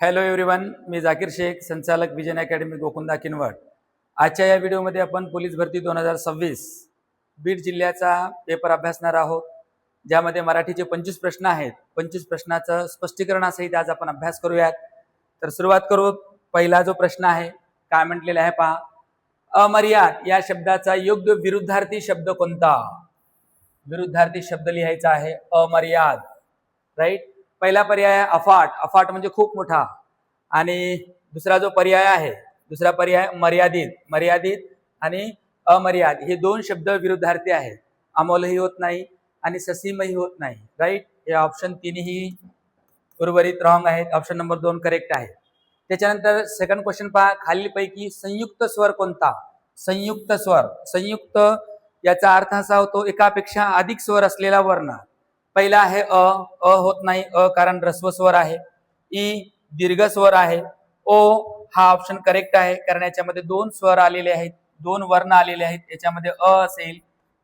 Hello everyone, मी जाकीर शेख, संचालक vision academy Gokunda Kinwat. आजच्या या व्हिडिओमध्ये आपण पोलीस भरती 2026 बीड जिल्ह्याचा पेपर अभ्यासणार आहोत, ज्यामध्ये मराठीचे 25 प्रश्न आहेत. 25 प्रश्नाचं स्पष्टीकरणासहित आज आपण अभ्यास करूयात. तर सुरुवात करू. पहिला जो प्रश्न आहे, काय म्हटलेला आहे पहा. अमर्याद या शब्दाचा योग्य विरुद्धार्थी शब्द कोणता? विरुद्धार्थी शब्द लिहायचा आहे अमर्याद. राईट. पहिला पर्याय अफाट. अफाट म्हणजे खूप मोठा. आणि दुसरा जो पर्याय आहे, दुसरा पर्याय मर्यादित. मर्यादित आणि अमर्याद हे दोन शब्द विरुद्धार्थी आहेत. अमोलही होत नाही आणि ससीमही होत नाही. राईट. हे ऑप्शन तिन्ही उर्वरित रॉंग आहेत. ऑप्शन नंबर 2 करेक्ट आहे. त्याच्यानंतर सेकंड क्वेश्चन पहा. खालीलपैकी संयुक्त स्वर कोणता? संयुक्त स्वर. संयुक्त याचा अर्थ असा होतो एकापेक्षा अधिक स्वर असलेला वर्ण. पहिला आहे अ. अ होत नाही. अ कारण ऱ्हस्व स्वर आहे. ई दीर्घ स्वर आहे. ओ हा ऑप्शन करेक्ट आहे, कारण याच्यामध्ये दोन स्वर आलेले आहेत, दोन वर्ण आलेले आहेत. याच्यामध्ये अ असेल,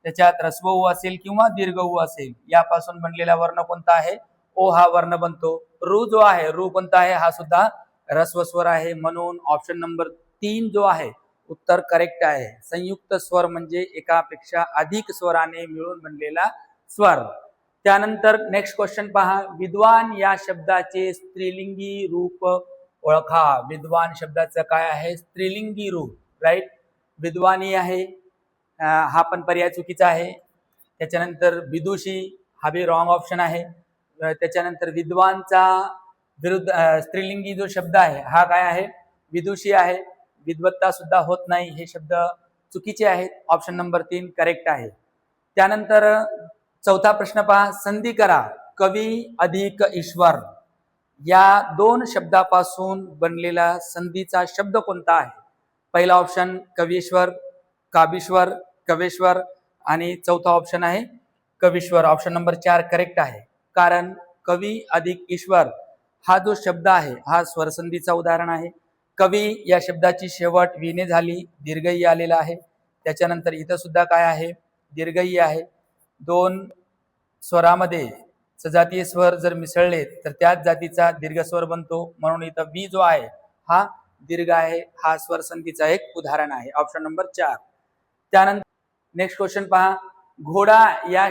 त्याच्यात ऱ्हस्व उ असेल किंवा दीर्घ उ असेल. यापासून बनलेला वर्ण कोणता आहे? ओ हा वर्ण बनतो. रू जो आहे, रू कोणता आहे? हा सुद्धा ऱ्हस्व स्वर आहे. म्हणून ऑप्शन नंबर 3 जो आहे उत्तर करेक्ट आहे. संयुक्त स्वर म्हणजे एकापेक्षा अधिक स्वराने मिळून बनलेला स्वर. त्यानंतर नेक्स्ट क्वेश्चन पहा. विद्वान या शब्दाचे स्त्रीलिंगी रूप ओळखा. विद्वान शब्दाचं काय आहे? स्त्रीलिंगी रूप. राईट. विद्वानी आहे, हा पण पर्याय चुकीचा आहे. त्याच्यानंतर विदुषी हा बी रॉंग ऑप्शन आहे. त्याच्यानंतर विद्वानचा विरुद्ध स्त्रीलिंगी जो शब्द आहे हा काय आहे? विदुषी आहे. विद्वत्ता सुद्धा होत नाही. हे शब्द चुकीचे आहेत. ऑप्शन नंबर 3 करेक्ट आहे. त्यानंतर चौथा प्रश्न पहा. संधी करा. कवी अधिक ईश्वर या दोन शब्दापासून बनलेला संधीचा शब्द कोणता आहे? पहिला ऑप्शन कवीश्वर, काबीश्वर, कवेश्वर आणि चौथा ऑप्शन आहे कवीश्वर. ऑप्शन नंबर 4 करेक्ट आहे. कारण कवी अधिक ईश्वर हा जो शब्द आहे हा स्वरसंधीचा उदाहरण आहे. कवी या शब्दाची शेवट विने झाली, दीर्घई आलेला आहे. त्याच्यानंतर इथं सुद्धा काय आहे? दीर्घई आहे. दोन स्वरामध्ये सजातीय स्वर जर मिसळले तर त्याच जातीचा दीर्घ स्वर बनतो. म्हणून इथं बी जो आहे हा दीर्घ आहे. हा स्वर संधीचा एक उदाहरण आहे. Option number 4. त्यानंतर नेक्स्ट क्वेश्चन पहा. घोडा या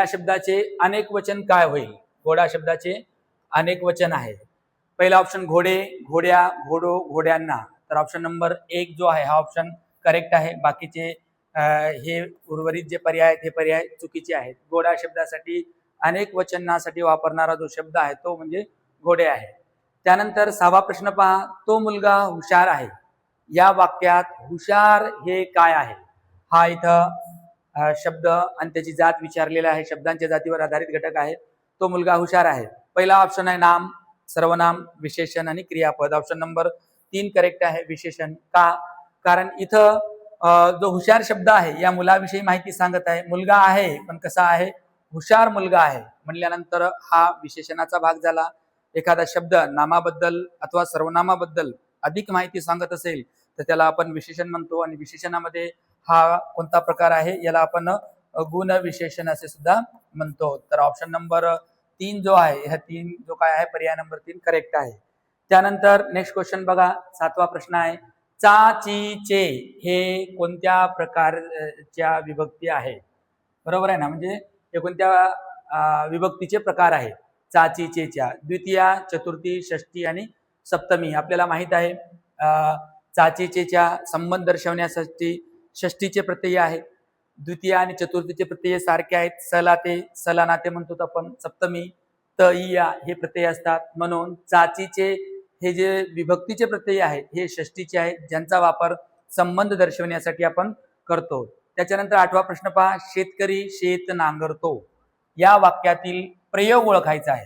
शब्दाचे अनेक वचन काय होईल? घोडा शब्दाचे अनेक वचन आहे. पहिला ऑप्शन घोडे, घोड्या, घोडो, घोड्यांना. तर ऑप्शन नंबर 1 जो आहे हा ऑप्शन करेक्ट आहे. बाकीचे हे उर्वरित जे पर्याय आहेत हे पर्याय चुकीचे आहेत. घोडा शब्दासाठी अनेक वचनासाठी वापरणारा जो शब्द आहे तो म्हणजे घोडे आहे. त्यानंतर 6वा प्रश्न पहा. तो मुलगा हुशार आहे या वाक्यात हुशार हे काय आहे? हा इथं शब्द आणि त्याची जात विचारलेला आहे. शब्दांच्या जातीवर आधारित घटक आहे. तो मुलगा हुशार आहे. पहिला ऑप्शन आहे नाम, सर्वनाम, विशेषण आणि क्रियापद. ऑप्शन नंबर 3 करेक्ट आहे. विशेषण. का? कारण इथं जो हुशार शब्द आहे या मुलाविषयी माहिती सांगत आहे. मुलगा आहे पण कसा आहे? हुशार मुलगा आहे म्हणल्यानंतर हा विशेषणाचा भाग झाला. एखादा शब्द नामाबद्दल अथवा सर्वनामाबद्दल अधिक माहिती सांगत असेल तर त्याला आपण विशेषण म्हणतो. आणि विशेषणामध्ये हा कोणता प्रकार आहे? याला आपण गुण विशेषण असे सुद्धा म्हणतो. तर ऑप्शन नंबर 3 जो आहे, हा 3 जो काय आहे पर्याय नंबर 3 करेक्ट आहे. त्यानंतर नेक्स्ट क्वेश्चन बघा. 7वा प्रश्न आहे. चा, ची, चे हे कोणत्या प्रकारच्या विभक्ती आहे? बरोबर आहे ना? म्हणजे हे कोणत्या विभक्तीचे प्रकार आहे? चा, ची, चे, च्या. द्वितीया, चतुर्थी, षष्ठी आणि सप्तमी. आपल्याला माहित आहे चा, ची, चे, च्या संबंध दर्शवण्यासाठी षष्ठीचे प्रत्यय आहेत. द्वितीय आणि चतुर्थीचे प्रत्यय सारखे आहेत. सलाते, सलानाते म्हणतो आपण. सप्तमी, त, इया हे प्रत्यय असतात. म्हणून चाचीचे हे जे विभक्तीचे प्रत्यय आहेत हे षष्ठीचे आहेत, ज्यांचा वापर संबंध दर्शवण्यासाठी आपण करतो. त्याच्यानंतर 8वा प्रश्न पहा. शेतकरी शेत नांगरतो या वाक्यातील प्रयोग ओळखायचा आहे.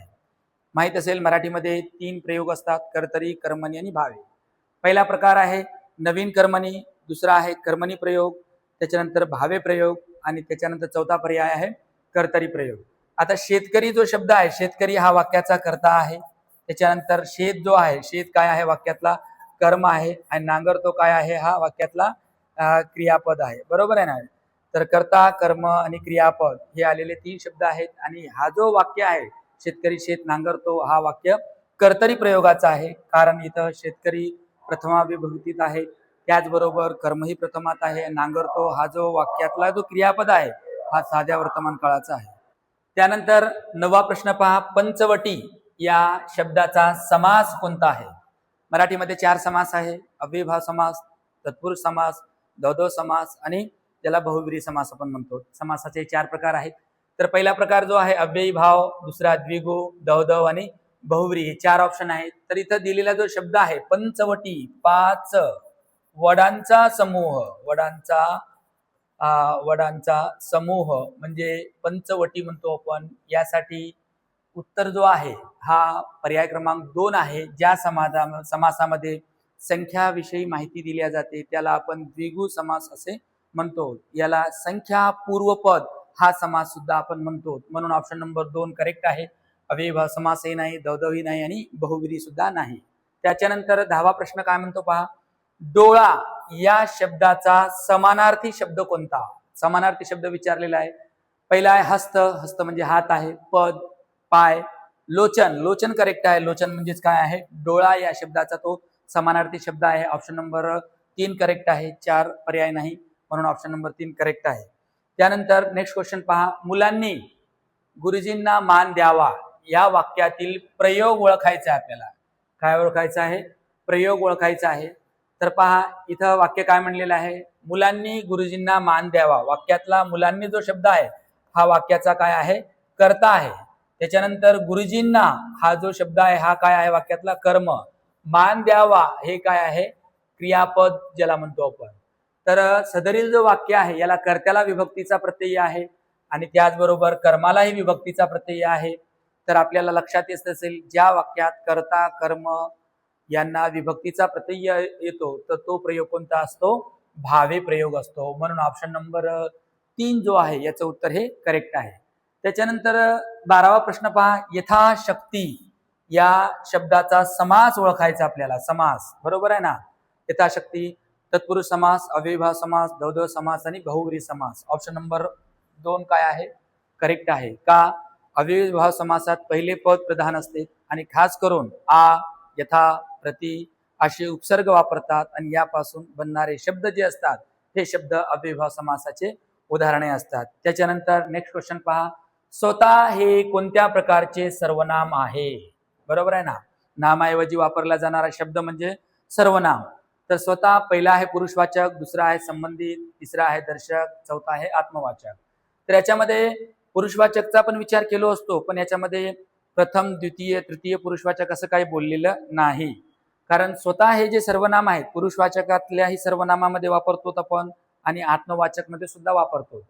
माहित असेल मराठीमध्ये 3 प्रयोग असतात: कर्तरी, कर्मणी आणि भावे. पहिला प्रकार आहे नवीन कर्मणी, दुसरा आहे कर्मणी प्रयोग, त्याच्यानंतर भावे प्रयोग आणि त्याच्यानंतर चौथा पर्याय आहे कर्तरी प्रयोग. आता शेतकरी जो शब्द आहे, शेतकरी हा वाक्याचा कर्ता आहे. त्याच्यानंतर शेत जो आहे, शेत काय आहे? वाक्यातला कर्म आहे. आणि नांगरतो काय आहे? हा वाक्यातला क्रियापद आहे. बरोबर आहे ना? तर कर्ता, कर्म आणि क्रियापद हे आलेले 3 शब्द आहेत. आणि हा जो वाक्य आहे शेतकरी शेत नांगरतो हा वाक्य कर्तरी प्रयोगाचा आहे, कारण इथं शेतकरी प्रथमा विभक्तीत आहे, त्याचबरोबर कर्मही प्रथमात आहे. नांगरतो हा जो वाक्यातला जो क्रियापद आहे हा साध्या वर्तमान काळाचा आहे. त्यानंतर 9वा प्रश्न पहा, पंचवटी या शब्दाचा समास कोणता आहे? मराठीमध्ये 4 समास आहे, अव्ययीभाव समास, तत्पुरुष समास, द्वंद्व समास आणि ज्याला बहुव्रीही समास आपण म्हणतो. समासाचे 4 प्रकार आहेत. तर पहिला प्रकार जो आहे अव्ययीभाव, दुसरा द्विगु, द्वंद्व आणि बहुव्रीही, हे 4 ऑप्शन आहेत. तर इथं दिलेला जो शब्द आहे पंचवटी, 5 वडांचा समूह, वडांचा समूह म्हणजे पंचवटी म्हणतो आपण. यासाठी उत्तर जो आहे हा पर्याय क्रमांक 2 आहे. ज्या समासामध्ये संख्याविषयी माहिती दिली जाते त्याला आपण द्विगु समास असे म्हणतो. याला संख्या पूर्वपद हा समास सुद्धा आपण म्हणतो. म्हणून ऑप्शन नंबर 2 करेक्ट आहे. अव्ययीभाव समासही नाही, द्वंद्वही नाही आणि बहुव्रीही सुद्धा नाही. त्याच्यानंतर 10वा प्रश्न काय म्हणतो पहा, डोळा या शब्दाचा समानार्थी शब्द कोणता? समानार्थी शब्द विचारलेला आहे. पहिला आहे हस्त, हस्त म्हणजे हात आहे. पद, पाय. लोचन, लोचन करेक्ट आहे. लोचन म्हणजेच काय आहे? डोळा या शब्दाचा तो समानार्थी शब्द आहे. ऑप्शन नंबर 3 करेक्ट आहे. 4 पर्याय नाही, म्हणून ऑप्शन नंबर 3 करेक्ट आहे. त्यानंतर नेक्स्ट क्वेश्चन पहा, मुलांनी गुरुजींना मान द्यावा या वाक्यातील प्रयोग ओळखायचा आहे आपल्याला. काय ओळखायचं आहे? प्रयोग ओळखायचा आहे. तर पहा इथं वाक्य काय म्हणलेलं आहे, मुलांनी गुरुजींना मान द्यावा. वाक्यातला मुलांनी जो शब्द आहे हा वाक्याचा काय आहे? कर्ता आहे. त्याच्यानंतर गुरुजींना हा जो शब्द आहे हा काय आहे? वाक्यातला कर्म. मान द्यावा हे काय आहे? क्रियापद ज्याला म्हणतो आपण. तर सदरील जो वाक्य आहे याला कर्त्याला विभक्तीचा प्रत्यय आहे आणि त्याचबरोबर कर्मालाही विभक्तीचा प्रत्यय आहे. तर आपल्याला लक्षात येत असेल, ज्या वाक्यात कर्ता कर्म यांना विभक्तीचा प्रत्यय येतो तर तो प्रयोग कोणता असतो? भावे प्रयोग असतो. म्हणून ऑप्शन नंबर 3 जो आहे याचं उत्तर हे करेक्ट आहे. त्याच्यानंतर 12वा प्रश्न पहा, यथाशक्ती या शब्दाचा समास ओळखायचा आपल्याला. समास बरोबर आहे ना? यथाशक्ती, तत्पुरुष समास, अव्ययीभाव समास, द्वंद्व समास आणि बहुव्रीही समास. ऑप्शन नंबर 2 काय आहे? करेक्ट आहे. का? अव्ययीभाव समासात पहिले पद प्रधान असते आणि खास करून आ, यथा, प्रति असे उपसर्ग वापरतात आणि यापासून बनणारे शब्द जे असतात हे शब्द अव्ययीभाव समासाचे उदाहरणे असतात. त्याच्यानंतर नेक्स्ट क्वेश्चन पहा, स्वतः हे कोणत्या प्रकारचे सर्वनाम आहे? बरोबर आहे ना? नामाऐवजी वापरला जाणारा शब्द म्हणजे सर्वनाम. तर स्वतः पहिला आहे पुरुषवाचक, दुसरा आहे संबंधित, तिसरा आहे दर्शक, चौथा आहे आत्मवाचक. तर याच्यामध्ये पुरुषवाचकचा पण विचार केलो असतो, पण याच्यामध्ये प्रथम, द्वितीय, तृतीय पुरुषवाचक असं काही बोललेलं नाही. कारण स्वतः हे जे सर्वनाम आहेत पुरुषवाचकातल्याही सर्वनामामध्ये वापरतो आपण आणि आत्मवाचक मध्ये सुद्धा वापरतो.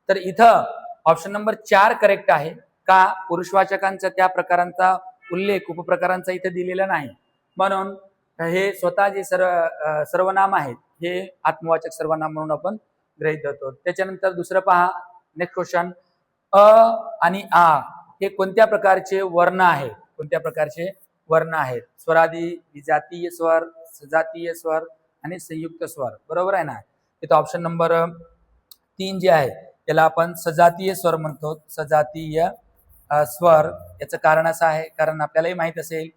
तर इथं ऑप्शन नंबर 4 करेक्ट आहे. का? पुरुषवाचकांचा त्या प्रकारांचा उल्लेख उपप्रकारांचा इथे दिलेला नाही, म्हणून हे स्वतः जे सर्वनाम आहेत हे आत्मवाचक सर्वनाम म्हणून आपण गृहीत धरतो. त्याच्यानंतर दुसरं पहा, नेक्स्ट क्वेश्चन, अ आणि आ हे कोणत्या प्रकारचे वर्ण आहेत? कोणत्या प्रकारचे वर्ण आहेत? स्वरादी, विजातीय स्वर, सजातीय स्वर आणि संयुक्त स्वर. बरोबर आहे ना? इथं ऑप्शन नंबर 3 जे आहे त्याला आपण सजातीय स्वर म्हणतो. सजातीय स्वर. याचं कारण असं आहे, कारण आपल्यालाही माहित असेल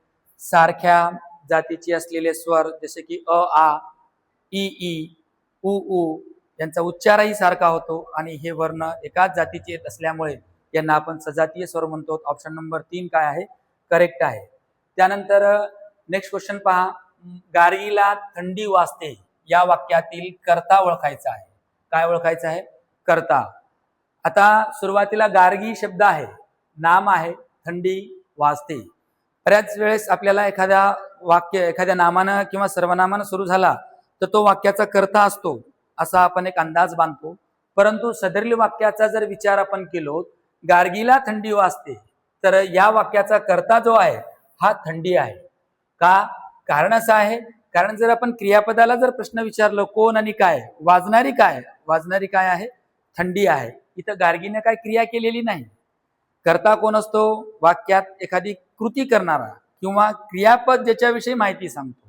सारख्या जातीचे असलेले स्वर जसे की अ, आ, इ, ई, उ, ऊ यांचा उच्चारही सारखा होतो आणि हे वर्ण एकाच जातीचे येत असल्यामुळे यांना आपण सजातीय स्वर म्हणतो. ऑप्शन नंबर 3 काय आहे? करेक्ट आहे. त्यानंतर नेक्स्ट क्वेश्चन पहा, गारगीला थंडी वाजते या वाक्यातील कर्ता ओळखायचा आहे. काय ओळखायचं आहे? कर्ता. आता सुरुवातीला गार्गी शब्द आहे, नाम आहे, थंडी वाजते. बऱ्याच वेळेस आपल्याला एखाद्या नामानं किंवा सर्वनामानं सुरू झाला तर तो वाक्याचा कर्ता असतो असा आपण एक अंदाज बांधतो. परंतु सदरील वाक्याचा जर विचार आपण केलो, गार्गीला थंडी वाजते, तर या वाक्याचा कर्ता जो आहे हा थंडी आहे. का? कारण असं आहे, कारण जर आपण क्रियापदाला जर प्रश्न विचारलो कोण आणि काय, वाजणारी काय, वाजणारी काय आहे? थंडी आहे. इथं गार्गीने काय क्रिया केलेली नाही. कर्ता कोण असतो? वाक्यात एखादी कृती करणारा किंवा क्रियापद ज्याच्याविषयी माहिती सांगतो.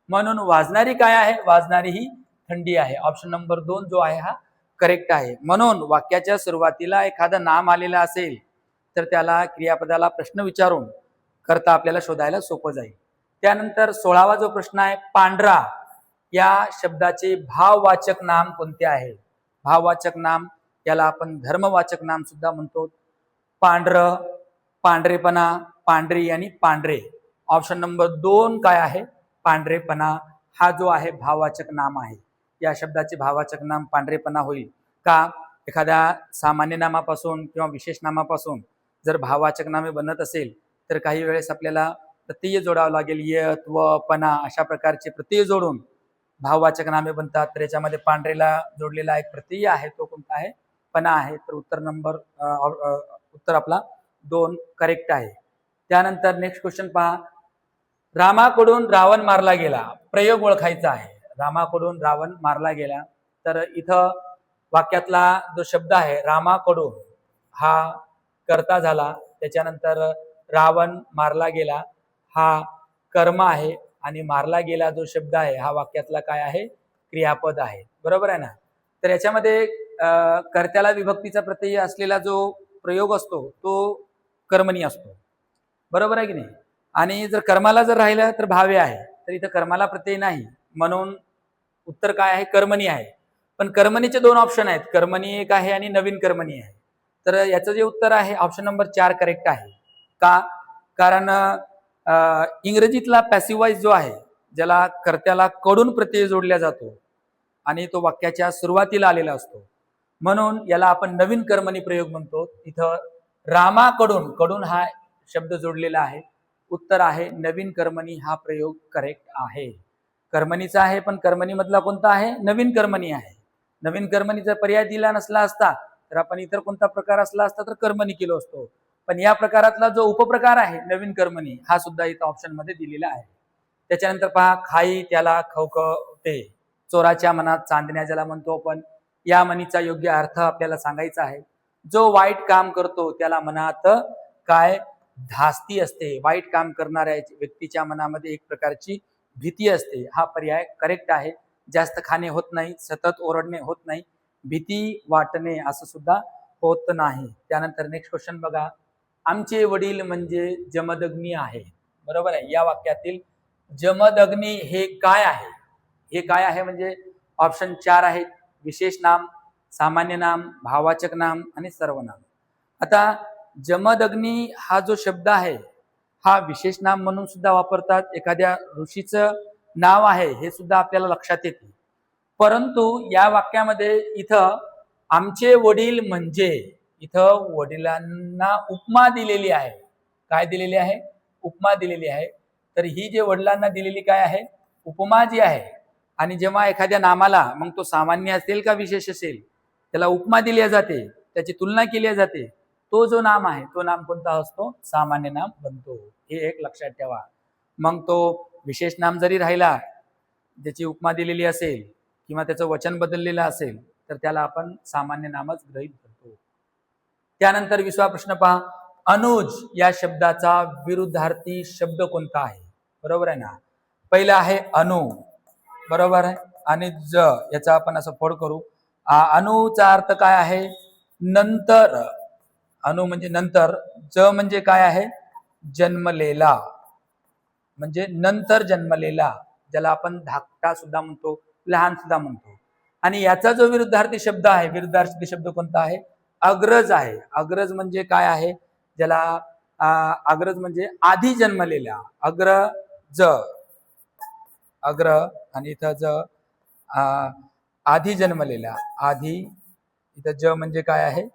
म्हणून वाजणारी काय आहे? वाजणारी ही थंडी आहे. ऑप्शन नंबर 2 जो आहे हा करेक्ट आहे. म्हणून वाक्याच्या सुरुवातीला एखादं नाम आलेलं असेल तर त्याला क्रियापदाला प्रश्न विचारून करता आपल्याला शोधायला सोपं जाईल. त्यानंतर 16वा जो प्रश्न आहे, पांढरा या शब्दाचे भाववाचक नाम कोणते आहे? भाववाचक नाम याला आपण धर्मवाचक नाम सुद्धा म्हणतो. पांढरं, पांढरेपणा, पांढरी आणि पांढरे. ऑप्शन नंबर 2 काय आहे? पांढरेपणा हा जो आहे भाववाचक नाम आहे. या शब्दाचे भाववाचक नाम पांढरेपणा होईल का? एखाद्या सामान्य नामापासून किंवा विशेष नामापासून जर भाववाचक नामे बनत असेल तर काही वेळेस आपल्याला प्रत्यय जोडावं लागेल. यत, व, पणा अशा प्रकारचे प्रत्यय जोडून भाववाचक नामे बनतात. तर याच्यामध्ये पांढरेला जोडलेला एक प्रत्यय आहे, तो कोणता आहे? पणा आहे. तर उत्तर आपला 2 करेक्ट आहे. त्यानंतर नेक्स्ट क्वेश्चन पहा, रामाकडून रावण मारला गेला. प्रयोग ओळखायचा आहे. रामाकडून रावण मारला गेला. तर इथं वाक्यातला जो शब्द आहे रामाकडून हा कर्ता झाला, त्याच्यानंतर रावण मारला गेला हा कर्म आहे आणि मारला गेला जो शब्द आहे हा वाक्यातला काय आहे? क्रियापद आहे. बरोबर आहे ना? तर याच्यामध्ये कर्त्याला विभक्तीचा प्रत्यय असलेला जो प्रयोग असतो तो कर्मणी असतो. बरोबर आहे की नाही? आणि जर कर्माला जर राहिलं तर भावे आहे. तर इथं कर्माला प्रत्यय नाही, म्हणून उत्तर काय आहे? कर्मणी आहे. पण कर्मणीचे 2 ऑप्शन आहेत, कर्मणी एक आहे आणि नवीन कर्मणी आहे. तर याचं जे उत्तर आहे ऑप्शन नंबर 4 करेक्ट आहे. का? कारण इंग्रजीतला पॅसिव्ह वॉइस जो आहे, ज्याला कर्त्याला कडून प्रत्यय जोडला जातो आणि तो वाक्याच्या सुरुवातीला आलेला असतो, म्हणून याला आपण नवीन कर्मणी प्रयोग म्हणतो. इथं रामाकडून, कडून हा शब्द जोडलेला आहे. उत्तर आहे नवीन कर्मणी हा प्रयोग करेक्ट आहे. कर्मणीचा आहे, पण कर्मणी मधला कोणता आहे? नवीन कर्मणी आहे. नवीन कर्मणीचा पर्याय दिला नसला असता तर आपण इतर कोणता प्रकार असला असता तर कर्मणी केलो असतो. पण या प्रकारातला जो उपप्रकार आहे नवीन कर्मणी हा सुद्धा इथं ऑप्शन मध्ये दिलेला आहे. त्याच्यानंतर पहा, खाई त्याला खवखवते. चोराच्या मनात चांदण्या ज्याला म्हणतो आपण, या म्हणीचा योग्य अर्थ आपल्याला सांगायचा आहे. जो वाईट काम करतो त्याला मनात काय? धास्ती असते. वाईट काम करणाऱ्या व्यक्तीच्या मनामध्ये एक प्रकारची भीती असते. हा पर्याय करेक्ट आहे. जास्त खाणे होत नाही, सतत ओरडणे होत नाही, भीती वाटणे असं सुद्धा होत नाही. त्यानंतर नेक्स्ट क्वेश्चन बघा, आमचे वडील म्हणजे जमदग्नी आहे. बरोबर आहे. या वाक्यातील जमदग्नी हे काय आहे? हे काय आहे म्हणजे ऑप्शन 4 आहेत, विशेष नाम, सामान्य नाम, भाववाचक नाम आणि सर्वनाम. आता जमदग्नी हा जो शब्द आहे हा विशेष नाम म्हणून सुद्धा वापरतात. एखाद्या ऋषीचं नाव आहे हे सुद्धा आपल्याला लक्षात येते. परंतु या वाक्यामध्ये इथं आमचे वडील म्हणजे, इथं वडिलांना उपमा दिलेली आहे. काय दिलेली आहे? उपमा दिलेली आहे. तर ही जे वडिलांना दिलेली काय आहे? उपमा जी आहे. आणि जेव्हा एखाद्या नामाला, मग तो सामान्य असेल का विशेष असेल, त्याला उपमा दिली जाते, त्याची तुलना केली जाते, तो जो नाम आहे तो नाम कोणता असतो? सामान्य नाम बनतो. हे एक लक्षात ठेवा. मग तो विशेष नाम जरी राहिला, ज्याची उपमा दिलेली असेल किंवा त्याचं वचन बदललेलं असेल तर त्याला आपण सामान्य नामच गृहीत धरतो. त्यानंतर 20वा प्रश्न पहा, अनुज या शब्दाचा विरुद्धार्थी शब्द कोणता आहे? बरोबर आहे ना? पहिला आहे अनु, बरोबर आहे, आणि ज याचा आपण असं फोड करू. अनुचा अर्थ काय आहे? नंतर. अनु म्हणजे नंतर. ज म्हणजे काय आहे? जन्मलेला, म्हणजे नंतर जन्मलेला, ज्याला आपण धाकटा सुद्धा म्हणतो, लहान सुद्धा म्हणतो. आणि याचा जो विरुद्धार्थी शब्द आहे, विरुद्धार्थी शब्द कोणता आहे? अग्रज आहे. अग्रज म्हणजे काय आहे? ज्याला अग्रज म्हणजे आधी जन्मलेला, अग्रज, अग्र आणि इथं ज आधी जन्मलेला, आधी, इथं ज म्हणजे काय आहे?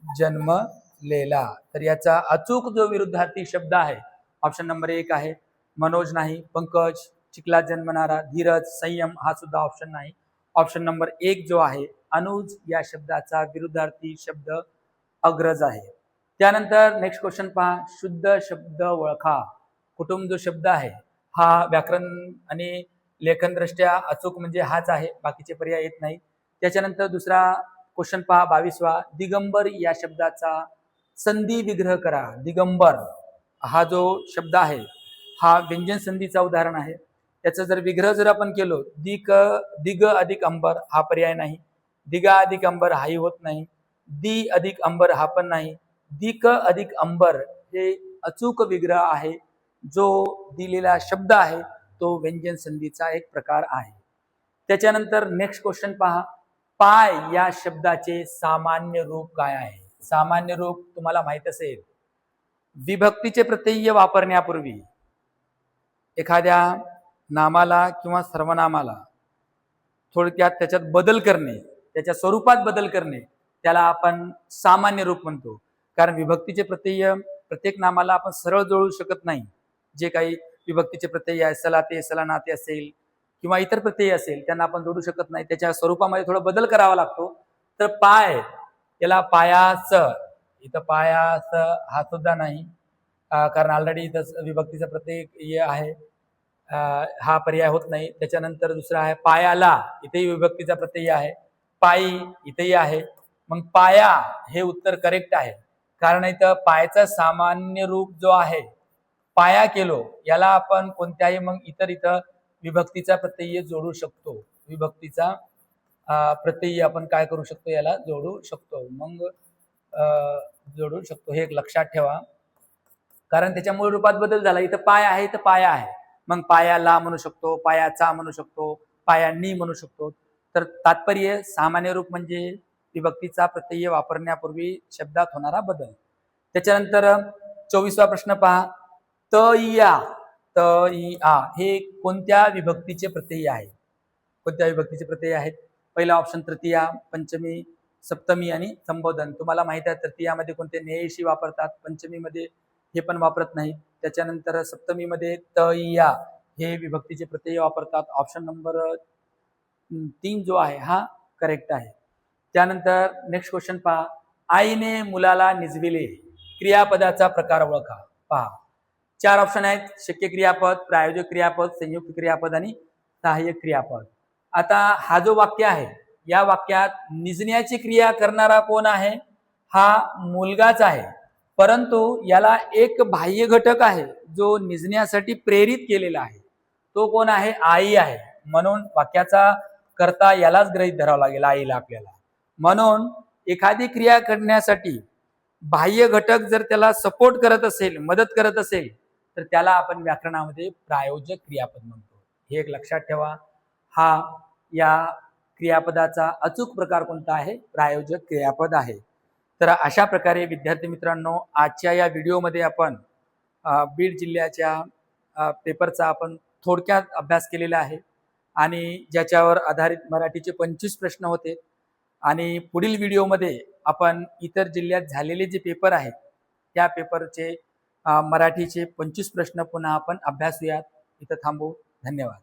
जन्मलेला. तर याचा अचूक जो विरुद्धार्थी शब्द आहे ऑप्शन नंबर 1 आहे. मनोज नाही, पंकज, चिखलात जन्मणारा, धीरज, संयम हा सुद्धा ऑप्शन नाही. ऑप्शन नंबर 1 जो आहे अनुज या शब्दाचा विरुद्धार्थी शब्द अग्रज आहे. त्यानंतर नेक्स्ट क्वेश्चन पहा, शुद्ध शब्द ओळखा. कुटुंब जो शब्द आहे हा व्याकरण आणि लेखनदृष्ट्या अचूक म्हणजे हाच आहे, बाकीचे पर्याय येत नाही. त्याच्यानंतर दुसरा क्वेश्चन पहा, 22वा, दिगंबर या शब्दाचा संधी विग्रह करा. दिगंबर हा जो शब्द आहे हा व्यंजन संधीचा उदाहरण आहे. त्याचा जर विग्रह जर आपण केलो, दिग अधिक अंबर हा पर्याय नाही, दिगा अधिक अंबर हाही होत नाही, दी अधिक अंबर हा पण नाही, दिक अधिक अंबर हे अचूक विग्रह आहे. जो दिलेला शब्द आहे तो व्यंजन संधीचा एक प्रकार आहे. त्याच्यानंतर नेक्स्ट क्वेश्चन पहा. पाय या शब्दाचे सामान्य रूप काय आहे? सामान्य रूप तुम्हाला माहित असेल, विभक्तीचे प्रत्यय वापरण्यापूर्वी एखाद्या नामाला किंवा सर्वनामाला थोडक्यात त्याच्यात बदल करणे, त्याच्या स्वरूपात बदल करणे, त्याला आपण सामान्य रूप म्हणतो. कारण विभक्तीचे प्रत्यय प्रत्येक नामाला आपण सरळ जोडू शकत नाही. जे काही विभक्तीचे प्रत्यय आहे, सलाते सलानाते असेल किंवा इतर प्रत्यय असेल, त्यांना आपण जोडू शकत नाही. त्याच्या स्वरूपामध्ये थोडा बदल करावा लागतो. तर पाय याला पायास, इथं पायास हा सुद्धा नाही, कारण ऑलरेडी इथं विभक्तीचा प्रत्यय आहे, हा पर्याय होत नाही. त्याच्यानंतर दुसरा आहे पायाला, इथेही विभक्तीचा प्रत्यय आहे. पायी इथेही आहे. मग पाया हे उत्तर करेक्ट आहे, कारण इथं पायाचा सामान्य रूप जो आहे पाया केलो, याला आपण कोणत्याही मग इथं विभक्तीचा प्रत्यय जोडू शकतो. विभक्तीचा प्रत्यय आपण काय करू शकतो, याला जोडू शकतो. मग जोडू शकतो, हे एक लक्षात ठेवा, कारण त्याच्या मूळ रूपात बदल झाला. इथं पाय आहे तर पाया आहे, मग पायाला म्हणू शकतो, पायाचा म्हणू शकतो, पायांनी म्हणू शकतो. तर तात्पर्य सामान्य रूप म्हणजे विभक्तीचा प्रत्यय वापरण्यापूर्वी शब्दात होणारा बदल. त्याच्यानंतर 24वा प्रश्न पहा. त या, त इ आ हे कोणत्या विभक्तीचे प्रत्यय आहे? कोणत्या विभक्तीचे प्रत्यय आहेत? पहिला ऑप्शन तृतीया, पंचमी, सप्तमी आणि संबोधन. तुम्हाला माहित आहे तृतीयामध्ये कोणते नेयशी वापरतात, पंचमीमध्ये हे पण वापरत नाहीत. त्याच्यानंतर सप्तमीमध्ये त या हे विभक्तीचे प्रत्यय वापरतात. ऑप्शन नंबर 3 जो आहे हा करेक्ट आहे. त्यानंतर नेक्स्ट क्वेश्चन पहा. आईने मुलाला निजविले, क्रियापदाचा प्रकार ओळखा. पहा, 4 ऑप्शन आहेत. शक्य क्रियापद, प्रायोजक क्रियापद, संयुक्त क्रियापद आणि सहाय्यक क्रियापद. आता हा जो वाक्य आहे, या वाक्यात निजण्याची क्रिया करणारा कोण आहे? हा मुलगाच आहे. परंतु याला एक बाह्य घटक आहे जो निजण्यासाठी प्रेरित केलेला आहे. तो कोण आहे? आई आहे. म्हणून वाक्याचा कर्ता यालाच गृहीत धरावा लागेल, आईला आपल्याला. म्हणून एखादी क्रिया करण्यासाठी बाह्य घटक जर त्याला सपोर्ट करत असेल, मदत करत असेल, तर त्याला आपण व्याकरणामध्ये प्रायोजक क्रियापद म्हणतो. हे एक लक्षात ठेवा. हा या क्रियापदाचा अचूक प्रकार कोणता आहे? प्रायोजक क्रियापद आहे. तर अशा प्रकारे विद्यार्थी मित्रांनो, आजच्या या व्हिडिओमध्ये आपण बीड जिल्ह्याच्या पेपरचा आपण थोडक्यात अभ्यास केलेला आहे आणि ज्याच्यावर आधारित मराठीचे 25 प्रश्न होते. आणि पुढील व्हिडिओमध्ये आपण इतर जिल्ह्यात झालेले जे पेपर आहेत त्या पेपरचे मराठीचे 25 प्रश्न पुन्हा आपण अभ्यासूयात. इथं थांबू. धन्यवाद.